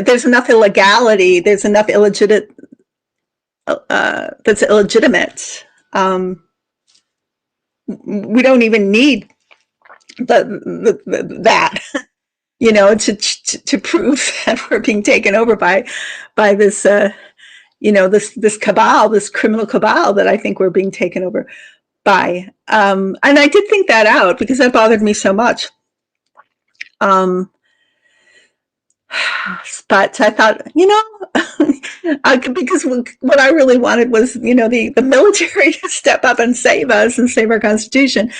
There's enough illegality. There's enough that's illegitimate. We don't even need that, to prove that we're being taken over by this, this cabal, this criminal cabal that I think we're being taken over by. And I did think that out because that bothered me so much. But I thought, because what I really wanted was, the military to step up and save us and save our Constitution.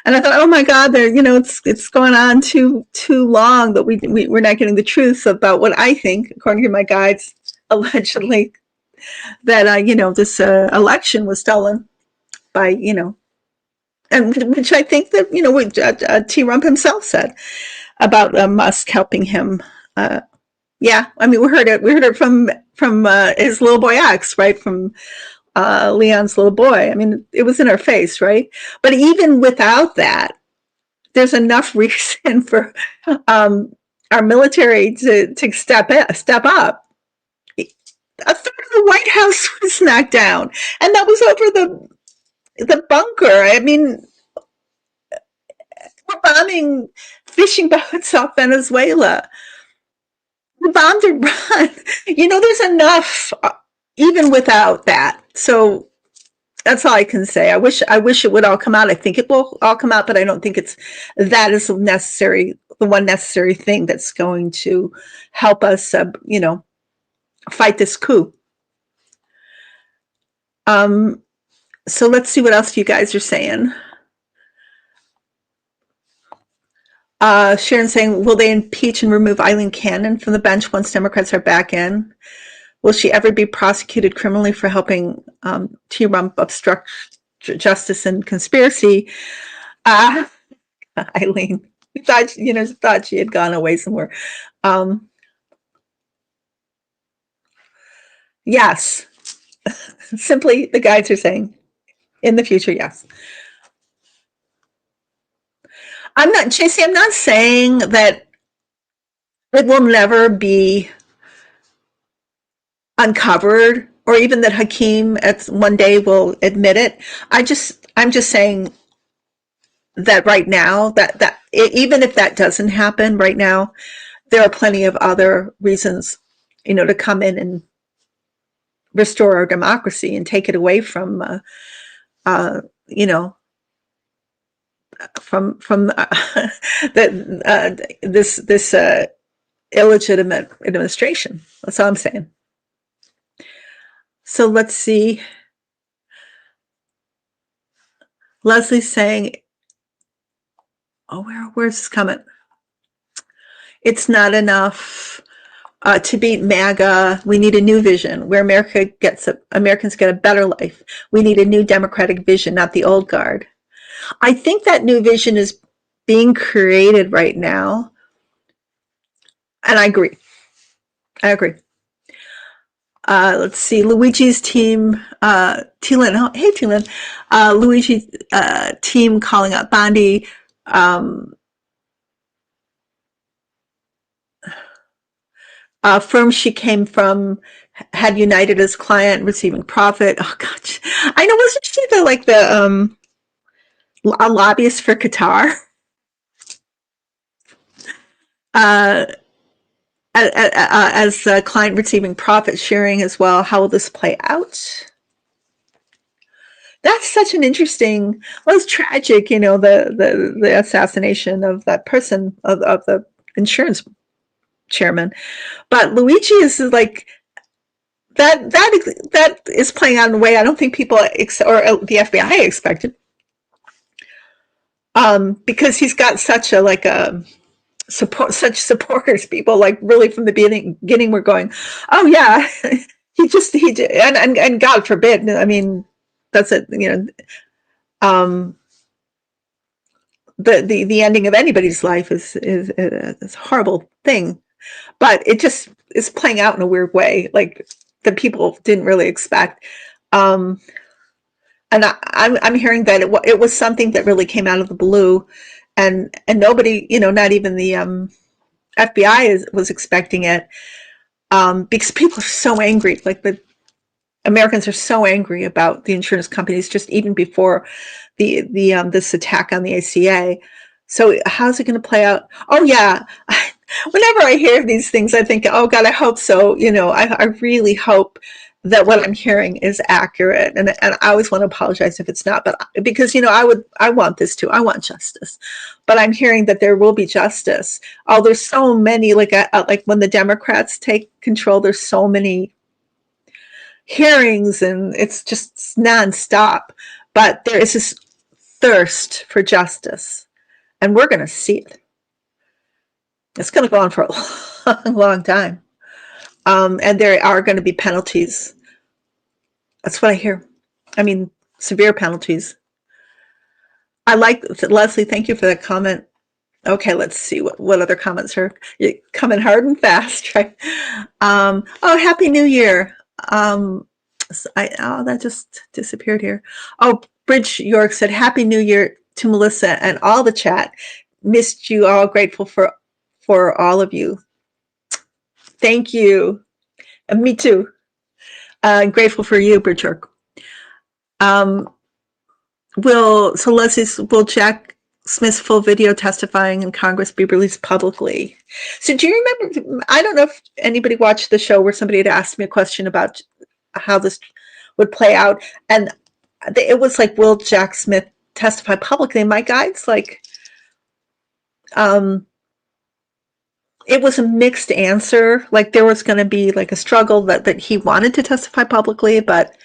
And I thought, oh my God, it's going on too long, but we're not getting the truth about what I think, according to my guides, allegedly, that, this election was stolen by, and which I think that, T. Rump himself said about Musk helping him. Yeah, I mean, we heard it from his little boy X, right? From Leon's little boy. I mean, it was in our face, right? But even without that, there's enough reason for our military to step up. A third of the White House was knocked down, and that was over the bunker. I mean, We're bombing fishing boats off Venezuela. The bombed Iran. There's enough, even without that. So that's all I can say. I wish it would all come out. I think it will all come out, but I don't think that is the one necessary thing that's going to help us, fight this coup. So let's see what else you guys are saying. Sharon saying, will they impeach and remove Eileen Cannon from the bench once Democrats are back in? Will she ever be prosecuted criminally for helping Trump obstruct justice and conspiracy? Eileen, thought she had gone away somewhere. Yes. Simply, the guides are saying, in the future, yes. I'm not saying that it will never be uncovered, or even that Hakeem at one day will admit it. I'm just saying that right now, that even if that doesn't happen right now, there are plenty of other reasons, to come in and restore our democracy and take it away from, this illegitimate administration. That's all I'm saying. So let's see. Leslie's saying, oh, where's this comment? It's not enough to beat MAGA. We need a new vision where Americans get a better life. We need a new democratic vision, not the old guard. I think that new vision is being created right now. And I agree. Let's see, Luigi's team, Thielen. Oh, hey, Thielen. Luigi's team calling out Bondi. Firm she came from had United as client, receiving profit. Oh, gosh. I know, wasn't she a lobbyist for Qatar? As a client receiving profit sharing as well. How will this play out? That's such an interesting, well, it's tragic, the assassination of that person, of the insurance chairman. But Luigi is like, that is playing out in a way I don't think people or the FBI expected. Because he's got such such supporters. People like really from the beginning were going, oh yeah, he did, and God forbid. I mean, that's it. The ending of anybody's life is a horrible thing, but it just is playing out in a weird way, like that people didn't really expect. And I'm hearing that it was something that really came out of the blue, and nobody, not even the FBI was expecting it, because people are so angry. Like the Americans are so angry about the insurance companies, just even before this attack on the ACA. So how's it going to play out? Oh yeah. Whenever I hear these things, I think, oh God, I hope so. I really hope that what I'm hearing is accurate. And I always want to apologize if it's not, but because, I want this too. I want justice, but I'm hearing that there will be justice. Oh, there's so many, like when the Democrats take control, there's so many hearings and it's just nonstop, but there is this thirst for justice and we're going to see it. It's going to go on for a long time. And there are going to be penalties. That's what I hear. I mean, severe penalties. I like, Leslie, thank you for that comment. Okay, let's see what other comments are coming hard and fast, right? Oh, Happy New Year. That just disappeared here. Oh, Bridge York said, Happy New Year to Melissa and all the chat. Missed you all, grateful for all of you. Thank you. And me too. Grateful for you, Bridge York. So Leslie, will Jack Smith's full video testifying in Congress be released publicly. So do you remember, I don't know if anybody watched the show where somebody had asked me a question about how this would play out. And it was like, will Jack Smith testify publicly? And my guide's like, it was a mixed answer. Like there was going to be like a struggle that he wanted to testify publicly, but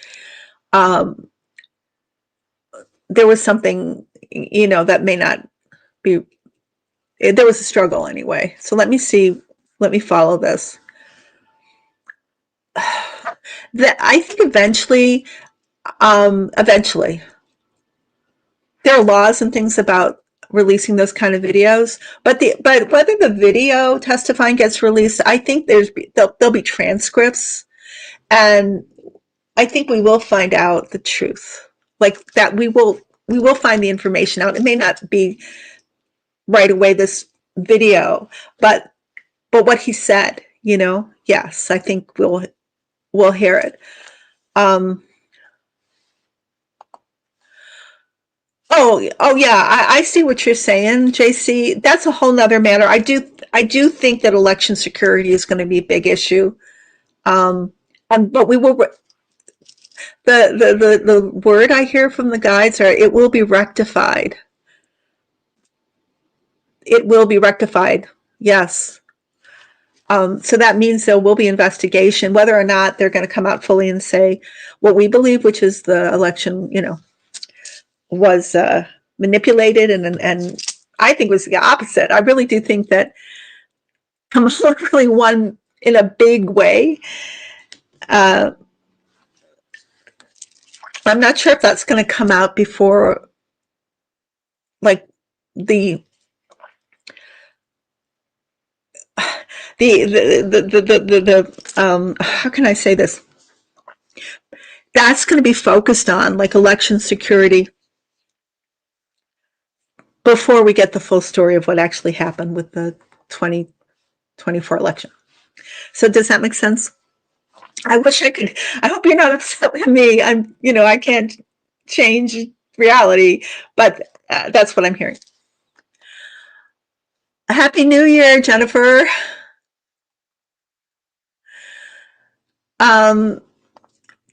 there was something, that may not be, there was a struggle anyway. So let me follow this. I think eventually, there are laws and things about releasing those kind of videos, but whether the video testifying gets released, I think there'll be transcripts, and I think we will find out the truth. Like that, we will find the information out. It may not be right away, this video, but what he said, yes, I think we'll hear it. Oh yeah, I see what you're saying, JC. That's a whole nother matter. I do think that election security is going to be a big issue. But we will, the word I hear from the guides are, it will be rectified. It will be rectified. Yes. So that means there will be investigation, whether or not they're going to come out fully and say what we believe, which is the election, was manipulated, and I think was the opposite. I really do think that Kamala really won in a big way. I'm not sure if that's going to come out before, like the how can I say this? That's going to be focused on like election security before we get the full story of what actually happened with the 2024 election. So does that make sense? I wish I could. I hope you're not upset with me. I can't change reality, but that's what I'm hearing. Happy New Year, Jennifer.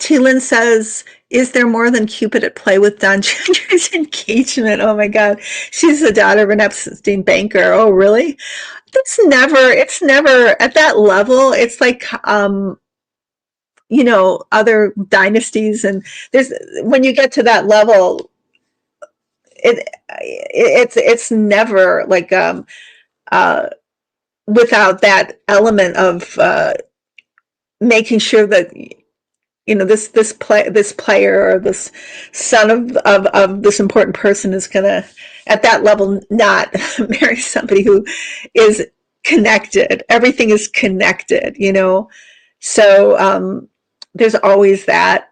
T-Lyn says, is there more than Cupid at play with Don Jr.'s engagement? Oh my God. She's the daughter of an Epstein banker. Oh, really? It's never at that level. It's like, other dynasties, and when you get to that level, it's never like, without that element of, making sure that, this player or this son of this important person is gonna, at that level, not marry somebody who is connected. Everything is connected, so there's always that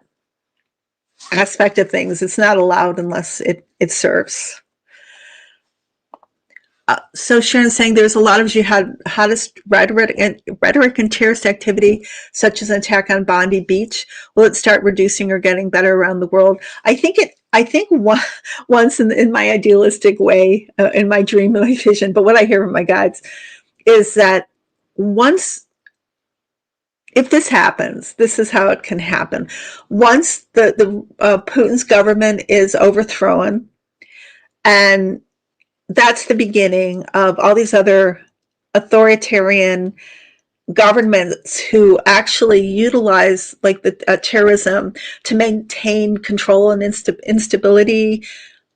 aspect of things. It's not allowed unless it serves. So Sharon's saying there's a lot of jihadist rhetoric and terrorist activity, such as an attack on Bondi Beach. Will it start reducing or getting better around the world? I think once in my idealistic way, in my dream, my vision, but what I hear from my guides is that once, if this happens, this is how it can happen. Once the Putin's government is overthrown, and that's the beginning of all these other authoritarian governments who actually utilize like the terrorism to maintain control and instability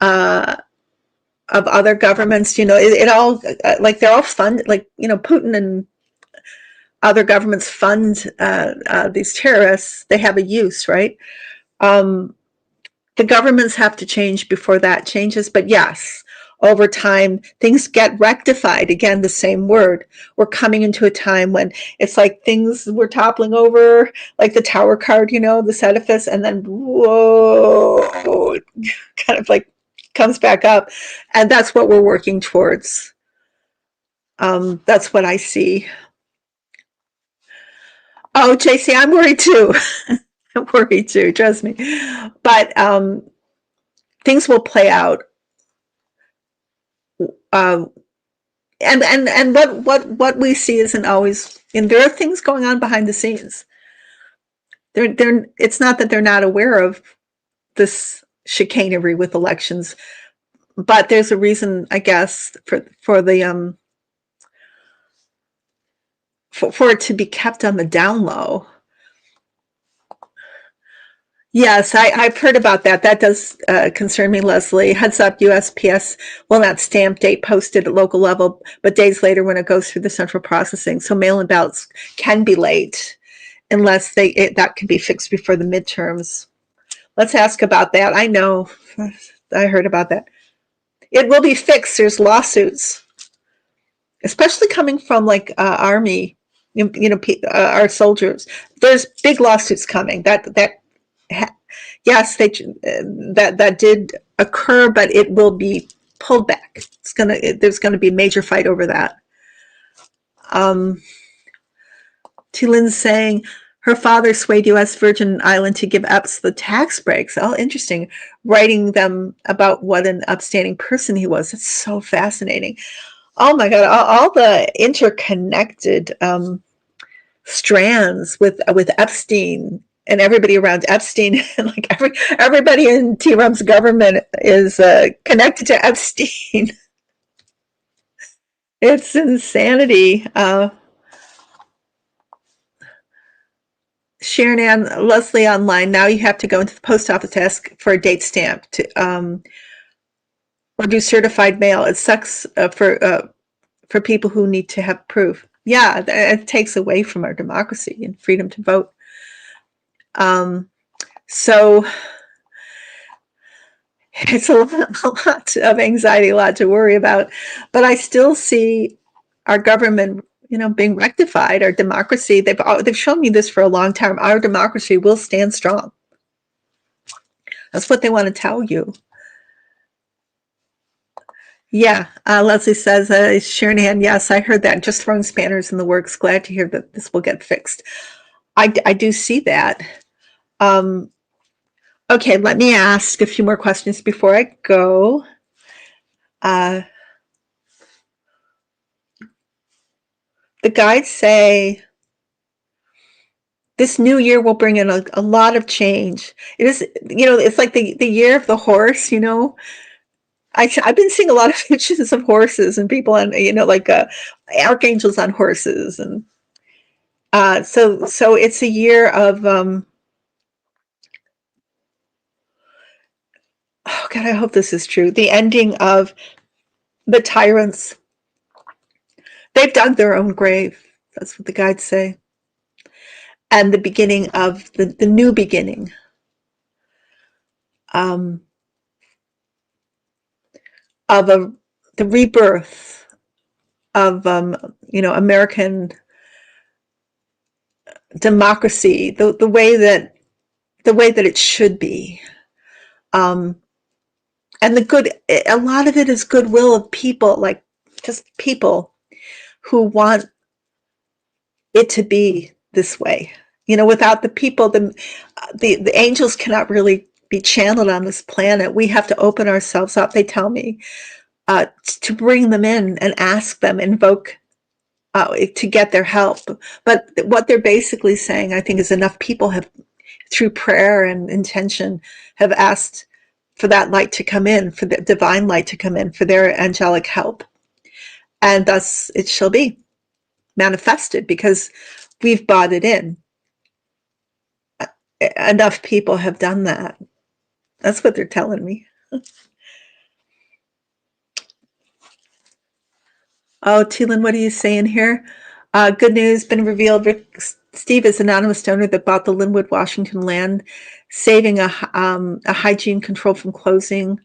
of other governments. It all, like they're all funded, like, Putin and other governments fund these terrorists. They have a use, right? The governments have to change before that changes. But yes, over time, things get rectified. Again, the same word. We're coming into a time when it's like things were toppling over, like the tower card, this edifice, and then whoa, kind of like comes back up. And that's what we're working towards. That's what I see. Oh, JC, I'm worried too. I'm worried too, trust me. But things will play out. and what we see isn't always, and there are things going on behind the scenes. It's not that they're not aware of this chicanery with elections, but there's a reason, I guess, for the for it to be kept on the down low. Yes, I've heard about that. That does concern me, Leslie. Heads up, USPS will not stamp date posted at local level, but days later when it goes through the central processing. So mail-in ballots can be late unless that can be fixed before the midterms. Let's ask about that. I know. I heard about that. It will be fixed. There's lawsuits, especially coming from like Army, our soldiers. There's big lawsuits coming. Yes, that did occur, but it will be pulled back. There's gonna be a major fight over that. T-Lynn's saying her father swayed U.S. Virgin Island to give Epps the tax breaks. Oh, interesting. Writing them about what an upstanding person he was. That's so fascinating. Oh my God, all the interconnected strands with Epstein and everybody around Epstein, and like everybody in T-Rum's government is connected to Epstein. It's insanity. Sharon Ann, Leslie online. Now you have to go into the post office to ask for a date stamp to or do certified mail. It sucks for people who need to have proof. Yeah, it takes away from our democracy and freedom to vote. So it's a lot of anxiety, a lot to worry about. But I still see our government, being rectified. Our democracy, they've shown me this for a long time. Our democracy will stand strong. That's what they want to tell you. Yeah, Leslie says, Sharon, yes, I heard that. Just throwing spanners in the works. Glad to hear that this will get fixed. I do see that. Okay, let me ask a few more questions before I go. The guides say this new year will bring in a lot of change. It is, it's like the year of the horse, I've been seeing a lot of pictures of horses and people on, like archangels on horses. And so it's a year of, oh God, I hope this is true. The ending of the tyrants. They've dug their own grave. That's what the guides say. And the beginning of the new beginning. Of the rebirth of American democracy, the way that it should be, and a lot of it is goodwill of people, like just people who want it to be this way. Without the people, the angels cannot really be channeled on this planet. We have to open ourselves up, they tell me, to bring them in and ask them, invoke to get their help. But what they're basically saying, I think, is enough people have, through prayer and intention, have asked for that light to come in, for the divine light to come in, for their angelic help. And thus it shall be manifested because we've bought it in. Enough people have done that. That's what they're telling me. Oh, T-Lynn, what are you saying here? Good news, been revealed. Rick Steve is an anonymous donor that bought the Linwood, Washington land, saving a hygiene control from closing.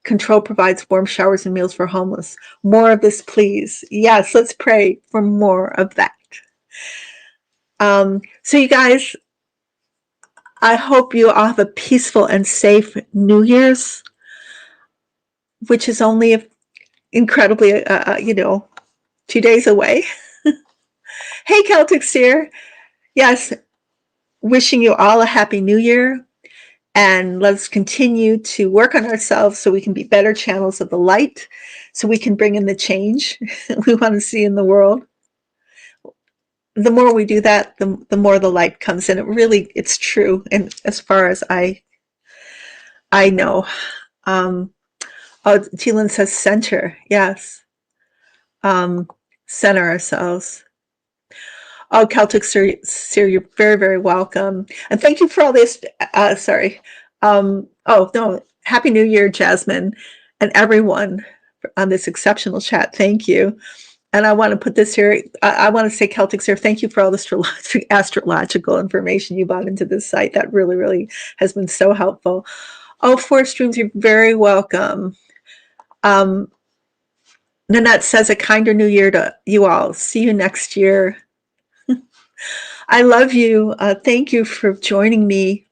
Control provides warm showers and meals for homeless. More of this, please. Yes, let's pray for more of that. So you guys, I hope you all have a peaceful and safe New Year's, which is only incredibly, 2 days away. Hey, Celtic Seer. Yes, wishing you all a happy New Year. And let's continue to work on ourselves so we can be better channels of the light, so we can bring in the change we want to see in the world. The more we do that, the more the light comes in. It's true. And as far as I know, oh, Teelan says center. Yes. Center ourselves. Oh, Celtic Sir, you're very, very welcome. And thank you for all this. Sorry. Oh, no. Happy New Year, Jasmine, and everyone on this exceptional chat. Thank you. And I want to put this here. I want to say, Celtic Sir, thank you for all the astrological information you brought into this site. That really, really has been so helpful. Oh, Four Streams, you're very welcome. Nanette says a kinder new year to you all. See you next year. I love you. Thank you for joining me.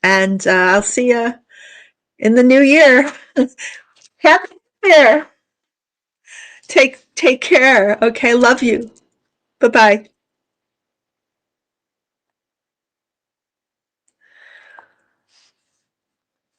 And I'll see you in the new year. Happy New Year. Take care. Okay. Love you. Bye-bye.